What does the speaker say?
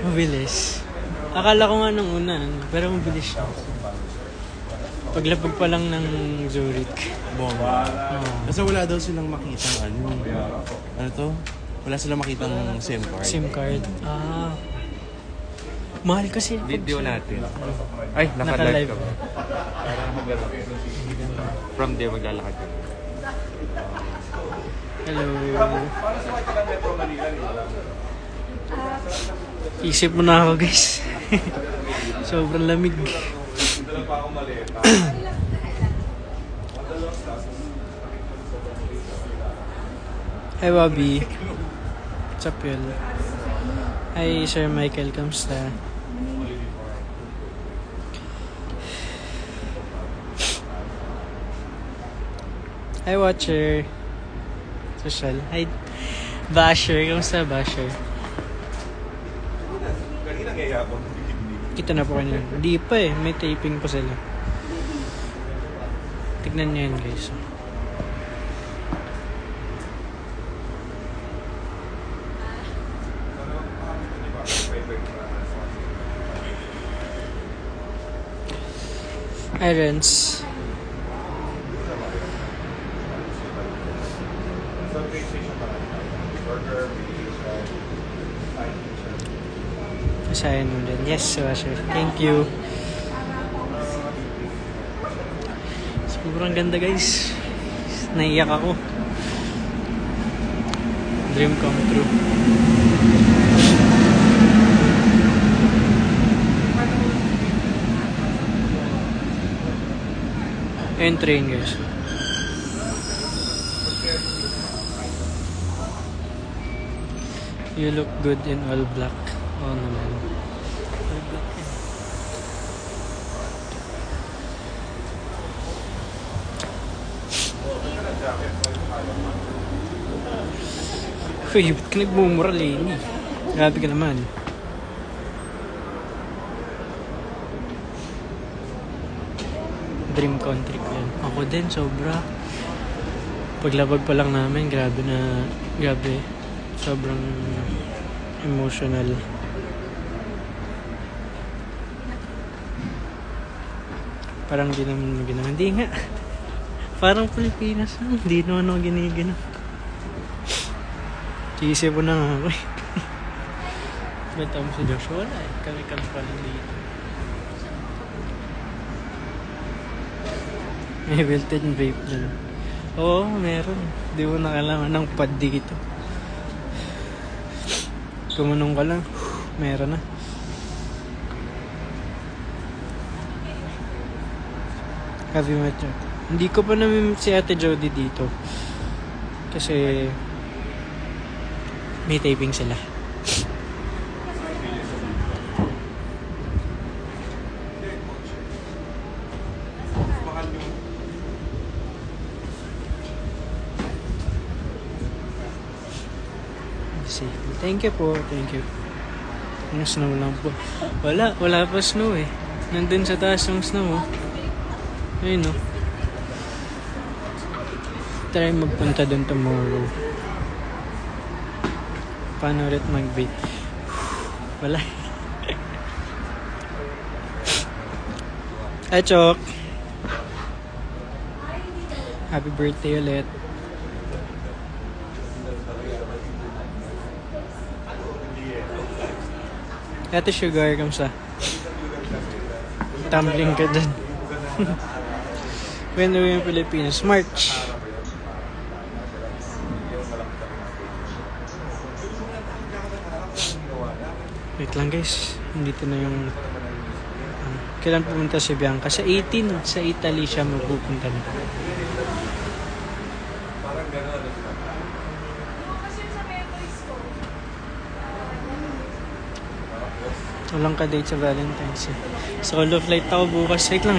Mabilis. Akala ko nga nung una, pero mabilis siya. Paglapag pa lang ng Zurich. Bomba. Kasi wala daw silang makitang ano to? Wala silang makitang SIM card. SIM card. Mahal kasi. Video natin. Ay, naka-live ka ba? From there, maglalakad ka. Hello. Isip mo na ako, guys. Sobrang lamig. Hi, Bobby. What's up, yun? Hi, Sir Michael. Kamusta? Hi, Watcher. Social. Hi, Basher. Kamusta, Basher? Kita na po kanina. Hindi pa eh. May taping pa sila. Tignan nyo yun, guys. Irons. Asayan mo din. Yes, Washer. Thank you. Sobrang ganda, guys. Naiyak ako. Dream come true. Ayun, train, guys. You look good in all black. Oh naman. All black yan. Uy, ba't ka nagmumura, Lenny? Grabe ka naman. Dream country ko yan. Ako din, sobra. Paglabag pa lang namin, grabe. Sobrang emotional. Parang di naman ginawa. Hindi nga. Parang Pilipinas. Hindi naman ako ginigano. Iisip ko na nga ako. Ba't ako si Joshua? Wala eh. Kami pa lang dito. May built-in vape dyan. Oo, meron. Di mo na kailangan ng pad dito. Kumunong ka lang, meron na. Have you met her? Hindi ko pa namin si Ate Jody dito. Kasi may taping sila. Thank you po, thank you. Yung snow lang po. Wala pa snow eh. Nandun sa taas yung snow. Ayun o. Try magpunta dun tomorrow. Paano ulit mag-bait? Wala. Hi, Chok. Happy birthday ulit. Ate Sugar, kamusta? Tumbling ka dyan. When are we in Pilipinas? March. Wait lang guys. Dito na yung... kailan pumunta si Bianca? Sa 18. Sa Italy siya magpupunta na. Walang ka-date sa Valentine's. Solo flight ako bukas. Wait lang.